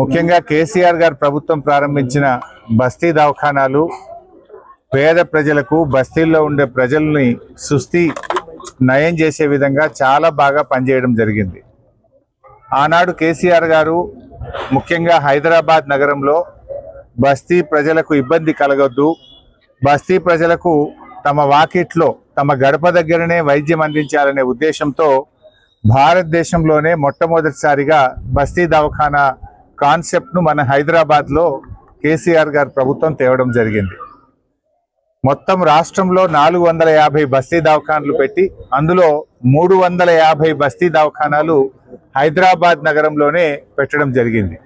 ముఖ్యంగా కేసీఆర్ గారు ప్రభుత్వం ప్రారంభించిన బస్తీ దవాఖానాలు పేద ప్రజలకు బస్తీల్లో ఉండే ప్రజల్ని సుస్థి నయం చేసే విధంగా చాలా బాగా పనిచేయడం జరిగింది. ఆనాడు కేసీఆర్ గారు ముఖ్యంగా హైదరాబాద్ నగరంలో బస్తీ ప్రజలకు ఇబ్బంది కలగొద్దు, బస్తీ ప్రజలకు తమ వాకిట్లో తమ గడప దగ్గరనే వైద్యం అందించాలనే ఉద్దేశంతో భారతదేశంలోనే మొట్టమొదటిసారిగా బస్తీ దవాఖానా కాన్సెప్ట్ను మన హైదరాబాద్లో కేసీఆర్ గారు ప్రభుత్వం తేవడం జరిగింది. మొత్తం రాష్ట్రంలో 450 బస్తీ దవాఖానాలు పెట్టి అందులో 350 బస్తీ దవాఖానాలు హైదరాబాద్ నగరంలోనే పెట్టడం జరిగింది.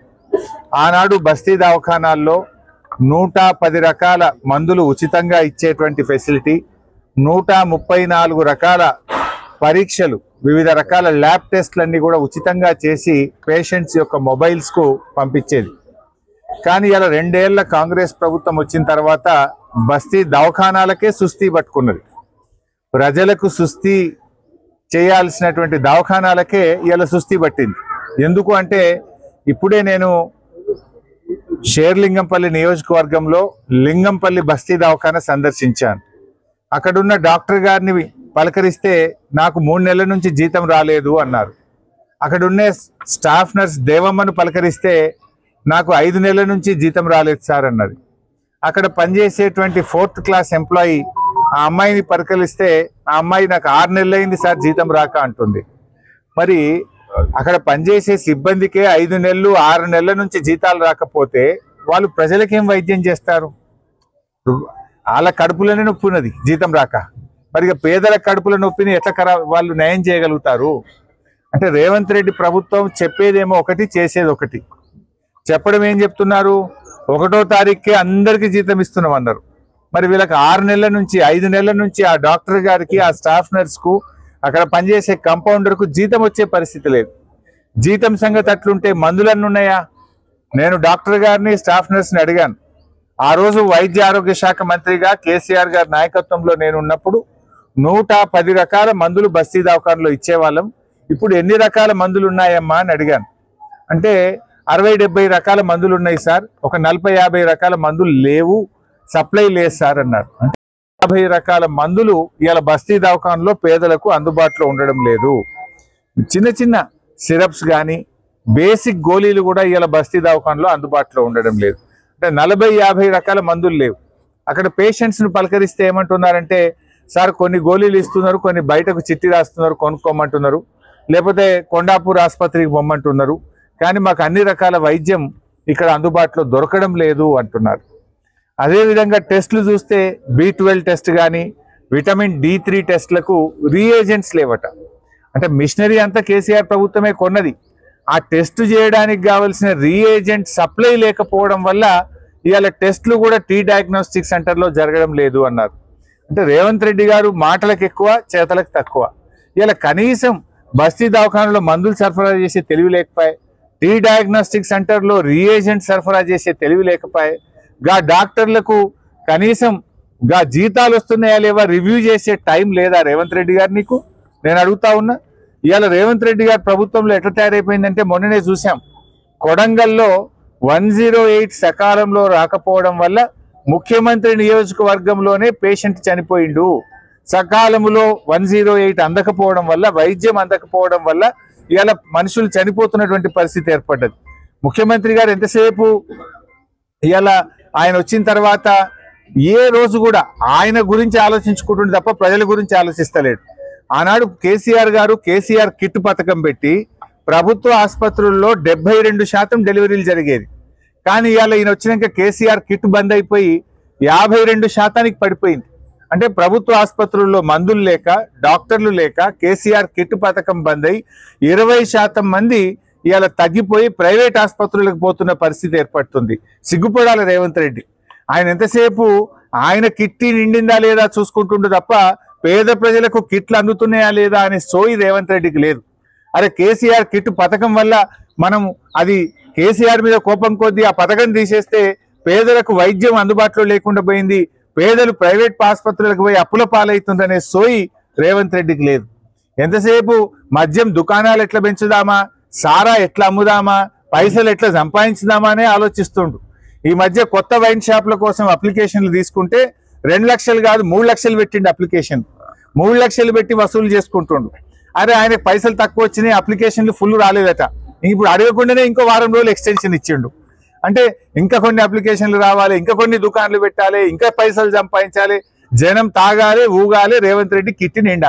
ఆనాడు బస్తీ దవాఖానాల్లో 110 రకాల మందులు ఉచితంగా ఇచ్చేటువంటి ఫెసిలిటీ, 134 రకాల పరీక్షలు, వివిధ రకాల ల్యాబ్ టెస్ట్లన్నీ కూడా ఉచితంగా చేసి పేషెంట్స్ యొక్క మొబైల్స్కు పంపించేది. కానీ ఇలా 2 ఏళ్ల కాంగ్రెస్ ప్రభుత్వం వచ్చిన తర్వాత బస్తీ దవాఖానాలకే సుస్థి పట్టుకున్నది. ప్రజలకు సుస్థి చేయాల్సినటువంటి దవాఖానాలకే ఇలా సుస్థి పట్టింది. ఎందుకు అంటే ఇప్పుడే నేను షేర్లింగంపల్లి నియోజకవర్గంలో లింగంపల్లి బస్తీ దవాఖానా సందర్శించాను. అక్కడున్న డాక్టర్ గారిని పలకరిస్తే నాకు 3 నెలల నుంచి జీతం రాలేదు అన్నారు. అక్కడున్న స్టాఫ్ నర్స్ దేవమ్మను పలకరిస్తే నాకు 5 నెలల నుంచి జీతం రాలేదు సార్ అన్నది. అక్కడ పనిచేసేటువంటి 4th క్లాస్ ఎంప్లాయీ ఆ అమ్మాయిని పలకరిస్తే ఆ అమ్మాయి నాకు 6 నెలలైంది సార్ జీతం రాక అంటుంది. మరి అక్కడ పనిచేసే సిబ్బందికే 5 నెలలు 6 నెలల నుంచి జీతాలు రాకపోతే వాళ్ళు ప్రజలకేం వైద్యం చేస్తారు? వాళ్ళ కడుపులోనే నొప్పి ఉన్నది జీతం రాక. మరి పేదల కడుపుల నొప్పిని ఎట్లా వాళ్ళు నయం చేయగలుగుతారు? అంటే రేవంత్ రెడ్డి ప్రభుత్వం చెప్పేదేమో ఒకటి, చేసేది ఒకటి. చెప్పడం ఏం చెప్తున్నారు? 1వ తారీఖుకే అందరికీ జీతం ఇస్తున్నాం అన్నారు. మరి వీళ్ళకి 6 నెలల నుంచి 5 నెలల నుంచి ఆ డాక్టర్ గారికి, ఆ స్టాఫ్ నర్స్కు, అక్కడ పనిచేసే కంపౌండర్కు జీతం వచ్చే పరిస్థితి లేదు. జీతం సంగతి అట్లుంటే మందులన్నీ ఉన్నాయా? నేను డాక్టర్ గారిని, స్టాఫ్ నర్స్ని అడిగాను. ఆ రోజు వైద్య ఆరోగ్య శాఖ మంత్రిగా కేసీఆర్ గారి నాయకత్వంలో నేను ఉన్నప్పుడు 110 రకాల మందులు బస్తీ దవాఖానలో ఇచ్చేవాళ్ళం. ఇప్పుడు ఎన్ని రకాల మందులు ఉన్నాయమ్మా అని అడిగాను. అంటే 60-70 రకాల మందులు ఉన్నాయి సార్, ఒక 40-50 రకాల మందులు లేవు, సప్లై లేదు సార్ అన్నారు. అంటే 50 రకాల మందులు ఇవాళ బస్తీ దవాఖానలో పేదలకు అందుబాటులో ఉండడం లేదు. చిన్న చిన్న సిరప్స్ కానీ బేసిక్ గోళీలు కూడా ఇవాళ బస్తీ దవాఖానలో అందుబాటులో ఉండడం లేదు. అంటే 40-50 రకాల మందులు లేవు. అక్కడ పేషెంట్స్ను పలకరిస్తే ఏమంటున్నారంటే, సార్ కొన్ని గోళీలు ఇస్తున్నారు, కొన్ని బయటకు చిట్టి రాస్తున్నారు, కొనుక్కోమంటున్నారు, లేకపోతే కొండాపూర్ ఆసుపత్రికి పొమ్మంటున్నారు, కానీ మాకు అన్ని రకాల వైద్యం ఇక్కడ అందుబాటులో దొరకడం లేదు అంటున్నారు. అదేవిధంగా టెస్టులు చూస్తే B12 టెస్ట్ కానీ విటమిన్ D3 టెస్ట్లకు రీఏజెంట్స్ లేవట. అంటే మిషనరీ అంతా కేసీఆర్ ప్రభుత్వమే కొన్నది. ఆ టెస్ట్ చేయడానికి కావాల్సిన రీఏజెంట్ సప్లై లేకపోవడం వల్ల ఇవాళ టెస్టులు కూడా టీ డయాగ్నోస్టిక్ సెంటర్లో జరగడం లేదు అన్నారు. అంటే రేవంత్ రెడ్డి గారు మాటలకు ఎక్కువ, చేతలకు తక్కువ. ఇలా కనీసం బస్తీ దవాఖానలో మందులు సరఫరా చేసే తెలివి లేకపోయి, టీ డయాగ్నోస్టిక్ సెంటర్లో రీఏజెంట్ సరఫరా చేసే తెలివి లేకపోయి, గా డాక్టర్లకు కనీసం గా జీతాలు వస్తున్నాయా లేవా రివ్యూ చేసే టైం లేదా రేవంత్ రెడ్డి గారు? నీకు నేను అడుగుతా ఉన్నా. ఇవాళ రేవంత్ రెడ్డి గారు ప్రభుత్వంలో ఎట్లా తయారైపోయిందంటే, మొన్ననే చూసాం కొడంగల్లో 108 సకాలంలో రాకపోవడం వల్ల ముఖ్యమంత్రి నియోజకవర్గంలోనే పేషెంట్ చనిపోయిండు. సకాలంలో 108 అందకపోవడం వల్ల, వైద్యం అందకపోవడం వల్ల ఇవాళ మనుషులు చనిపోతున్నటువంటి పరిస్థితి ఏర్పడ్డది. ముఖ్యమంత్రి గారు ఎంతసేపు ఇవాళ ఆయన వచ్చిన తర్వాత ఏ రోజు కూడా ఆయన గురించి ఆలోచించుకుంటుండే తప్ప ప్రజల గురించి ఆలోచిస్తలేడు. ఆనాడు కేసీఆర్ గారు కేసీఆర్ కిట్ పథకం పెట్టి ప్రభుత్వ ఆసుపత్రుల్లో 72% డెలివరీలు జరిగేది. కానీ ఇవాళ ఈయన వచ్చినాక కేసీఆర్ కిట్ బంద్ అయిపోయి 52%కి పడిపోయింది. అంటే ప్రభుత్వ ఆసుపత్రుల్లో మందులు లేక, డాక్టర్లు లేక కేసీఆర్ కిట్ పథకం బంద్ అయి 20% మంది ఇవాళ తగ్గిపోయి ప్రైవేట్ ఆసుపత్రులకు పోతున్న పరిస్థితి ఏర్పడుతుంది. సిగ్గుపడాలి రేవంత్ రెడ్డి. ఆయన ఎంతసేపు ఆయన కిట్టి నిండిందా లేదా చూసుకుంటుండే తప్ప పేద ప్రజలకు కిట్లు అందుతున్నాయా లేదా అనే సోయి రేవంత్ రెడ్డికి లేదు. అరే కేసీఆర్ కిట్ పథకం వల్ల మనం అది కేసీఆర్ మీద కోపం కొద్దీ ఆ పథకం తీసేస్తే పేదలకు వైద్యం అందుబాటులో లేకుండా పోయింది, పేదలు ప్రైవేట్ ఆసుపత్రులకు పోయి అప్పుల పాలవుతుందనే సోయి రేవంత్ రెడ్డికి లేదు. ఎంతసేపు మద్యం దుకాణాలు ఎట్లా పెంచుదామా, సారా ఎట్లా అమ్ముదామా, పైసలు ఎట్లా సంపాదించుదామా అనే ఆలోచిస్తుండు. ఈ మధ్య కొత్త వైన్ షాపుల కోసం అప్లికేషన్లు తీసుకుంటే 2 లక్షలు కాదు 3 లక్షలు పెట్టిండు అప్లికేషన్. 3 లక్షలు పెట్టి వసూలు చేసుకుంటుండు. అరే ఆయనకు పైసలు తక్కువ వచ్చినాయి, అప్లికేషన్లు ఫుల్ రాలేదట. ఇప్పుడు అడగకుండానే ఇంకో వారం రోజులు ఎక్స్టెన్షన్ ఇచ్చిండు. అంటే ఇంకా కొన్ని అప్లికేషన్లు రావాలి, ఇంకా కొన్ని దుకాణాలు పెట్టాలి, ఇంకా పైసలు సంపాదించాలి, జనం తాగాలి, ఊగాలి, రేవంత్ రెడ్డి కిట్టి నిండా.